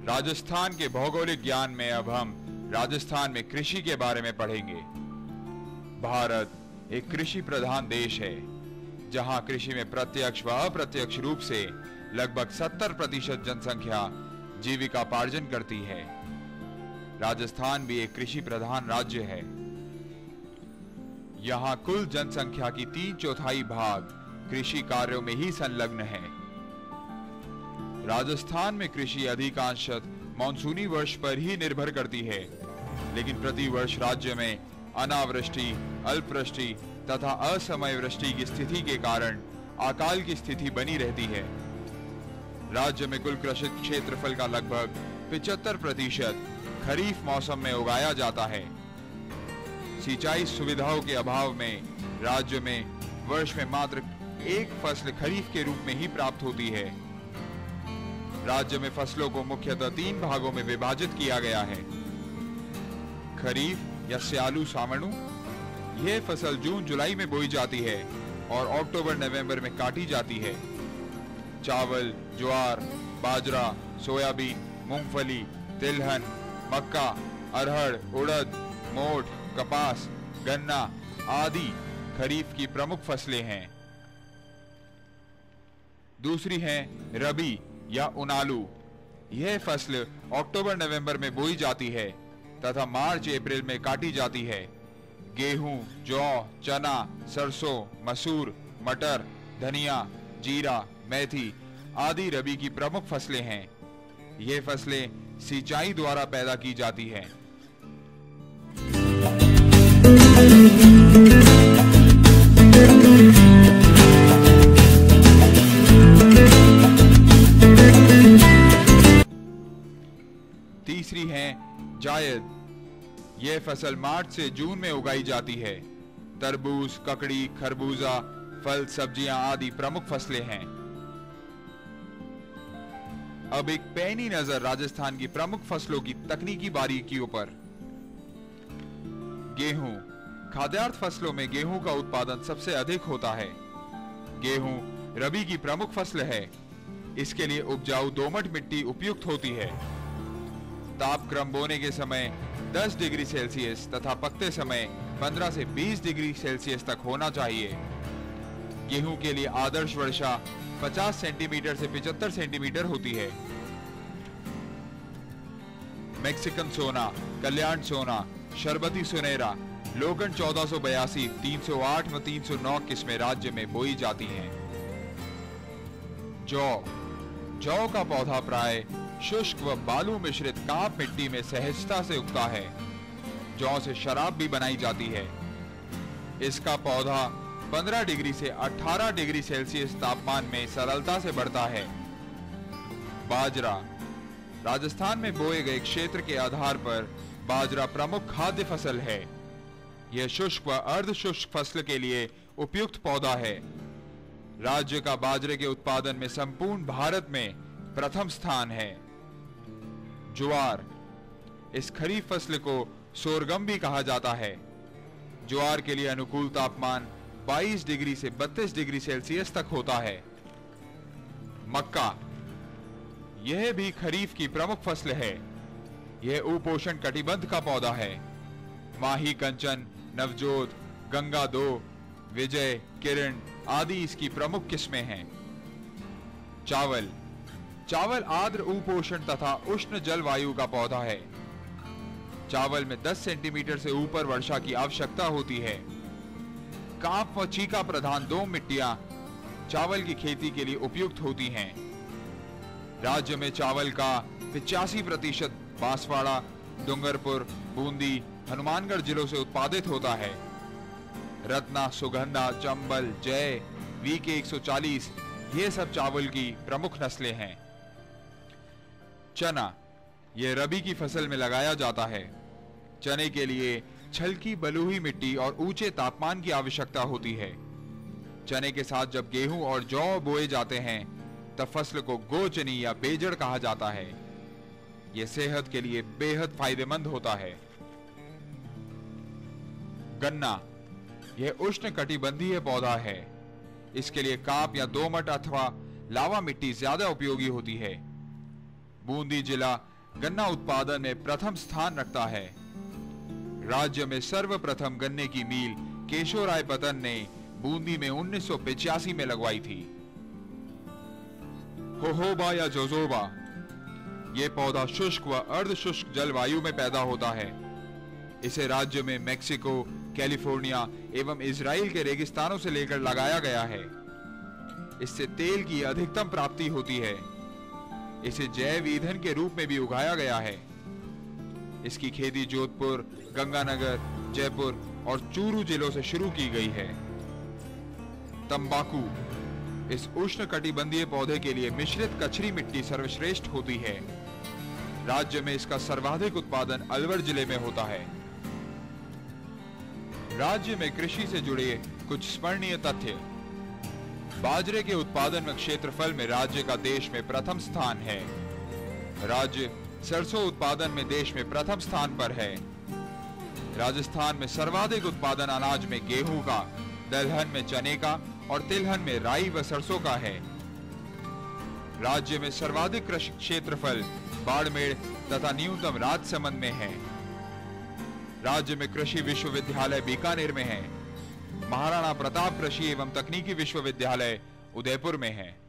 राजस्थान के भौगोलिक ज्ञान में अब हम राजस्थान में कृषि के बारे में पढ़ेंगे। भारत एक कृषि प्रधान देश है, जहां कृषि में प्रत्यक्ष व अप्रत्यक्ष रूप से लगभग 70% जनसंख्या जीविकापार्जन करती है। राजस्थान भी एक कृषि प्रधान राज्य है। यहाँ कुल जनसंख्या की 3/4 भाग कृषि कार्यों में ही संलग्न है। राजस्थान में कृषि अधिकांशतः मानसूनी वर्ष पर ही निर्भर करती है, लेकिन प्रति वर्ष राज्य में अनावृष्टि, अल्पवृष्टि तथा असमय वृष्टि की स्थिति के कारण अकाल की स्थिति बनी रहती है। राज्य में कुल कृषित क्षेत्रफल का लगभग 75% खरीफ मौसम में उगाया जाता है। सिंचाई सुविधाओं के अभाव में राज्य में वर्ष में मात्र एक फसल खरीफ के रूप में ही प्राप्त होती है। राज्य में फसलों को मुख्यतः 3 भागों में विभाजित किया गया है। खरीफ या स्यालू सावणु, यह फसल जून जुलाई में बोई जाती है और अक्टूबर नवंबर में काटी जाती है। चावल, ज्वार, बाजरा, सोयाबीन, मूंगफली, तिलहन, मक्का, अरहर, उड़द, मोठ, कपास, गन्ना आदि खरीफ की प्रमुख फसलें हैं। दूसरी है रबी या उनालू। यह फसल अक्टूबर नवंबर में बोई जाती है तथा मार्च अप्रैल में काटी जाती है। गेहूं, जौ, चना, सरसों, मसूर, मटर, धनिया, जीरा, मेथी आदि रबी की प्रमुख फसलें हैं। ये फसलें सिंचाई द्वारा पैदा की जाती हैं। तीसरी है जायद। यह फसल मार्च से जून में उगाई जाती है। तरबूज, ककड़ी, खरबूजा, फल, सब्जियां आदि प्रमुख फसलें हैं। अब एक पैनी नजर राजस्थान की प्रमुख फसलों की तकनीकी बारीकियों पर। गेहूं। खाद्यार्थ फसलों में गेहूं का उत्पादन सबसे अधिक होता है। गेहूं रबी की प्रमुख फसल है। इसके लिए उपजाऊ दोमट मिट्टी उपयुक्त होती है। तापक्रम बोने के समय 10 डिग्री सेल्सियस तथा पकते समय 15 से 20 डिग्री सेल्सियस तक होना चाहिए। गेहूं के लिए आदर्श वर्षा 50 सेंटीमीटर से 75 सेंटीमीटर होती है। मैक्सिकन सोना, कल्याण सोना, शरबती सुनहरा, लोगन 1482, 308 व 309 किस्में राज्य में बोई जाती हैं। जौ का पौधा प्राय शुष्क व बालू मिश्रित कांप मिट्टी में सहजता से उगता है। जौ से शराब भी बनाई जाती है। इसका पौधा 15 डिग्री से 18 डिग्री सेल्सियस तापमान में सरलता से बढ़ता है। बाजरा। राजस्थान में बोए गए क्षेत्र के आधार पर बाजरा प्रमुख खाद्य फसल है। यह शुष्क व अर्ध शुष्क फसल के लिए उपयुक्त पौधा है। राज्य का बाजरे के उत्पादन में संपूर्ण भारत में प्रथम स्थान है। ज्वार। इस खरीफ फसल को सोरगम भी कहा जाता है। ज्वार के लिए अनुकूल तापमान 22 डिग्री से 32 डिग्री सेल्सियस तक होता है। मक्का। यह भी खरीफ की प्रमुख फसल है। यह उपोष्ण कटिबंध का पौधा है। माही, कंचन, नवजोत, गंगा 2, विजय, किरण आदि इसकी प्रमुख किस्में हैं। चावल आर्द्र उपोष्ण तथा उष्ण जलवायु का पौधा है। चावल में 10 सेंटीमीटर से ऊपर वर्षा की आवश्यकता होती है। कांप व चीका प्रधान 2 मिट्टियां चावल की खेती के लिए उपयुक्त होती हैं। राज्य में चावल का 85% बांसवाड़ा, डूंगरपुर, बूंदी, हनुमानगढ़ जिलों से उत्पादित होता है। रत्ना, सुगंधा, चंबल, जय, VK 140 ये सब चावल की प्रमुख नस्लें हैं। चना। यह रबी की फसल में लगाया जाता है। चने के लिए छलकी बलुई मिट्टी और ऊंचे तापमान की आवश्यकता होती है। चने के साथ जब गेहूं और जौ बोए जाते हैं तब फसल को गोचनी या बेजड़ कहा जाता है। यह सेहत के लिए बेहद फायदेमंद होता है। गन्ना। यह उष्ण कटिबंधीय पौधा है। इसके लिए काप या दोमट अथवा लावा मिट्टी ज्यादा उपयोगी होती है। बूंदी जिला गन्ना उत्पादन में प्रथम स्थान रखता है। राज्य में सर्वप्रथम गन्ने की मील केशोरायपतन ने बूंदी में 1985 में लगवाई थी। होहोबा या जोजोबा, यह पौधा शुष्क व अर्ध शुष्क जलवायु में पैदा होता है। इसे राज्य में मेक्सिको, कैलिफोर्निया एवं इजराइल के रेगिस्तानों से लेकर लगाया गया है। इससे तेल की अधिकतम प्राप्ति होती है। इसे जैव ईंधन के रूप में भी उगाया गया है। इसकी खेती जोधपुर, गंगानगर, जयपुर और चूरू जिलों से शुरू की गई है। तंबाकू, इस उष्णकटिबंधीय पौधे के लिए मिश्रित कचरी मिट्टी सर्वश्रेष्ठ होती है। राज्य में इसका सर्वाधिक उत्पादन अलवर जिले में होता है। राज्य में कृषि से जुड़े कुछ स्मरणीय तथ्य। बाजरे के उत्पादन में क्षेत्रफल में राज्य का देश में प्रथम स्थान है। राज्य सरसों उत्पादन में देश में प्रथम स्थान पर है। राजस्थान में सर्वाधिक उत्पादन अनाज में गेहूं का, दलहन में चने का और तिलहन में राई व सरसों का है। राज्य में सर्वाधिक कृषि क्षेत्रफल बाड़मेर तथा न्यूनतम राजसमंद में है। राज्य में कृषि विश्वविद्यालय बीकानेर में है। महाराणा प्रताप कृषि एवं तकनीकी विश्वविद्यालय उदयपुर में है।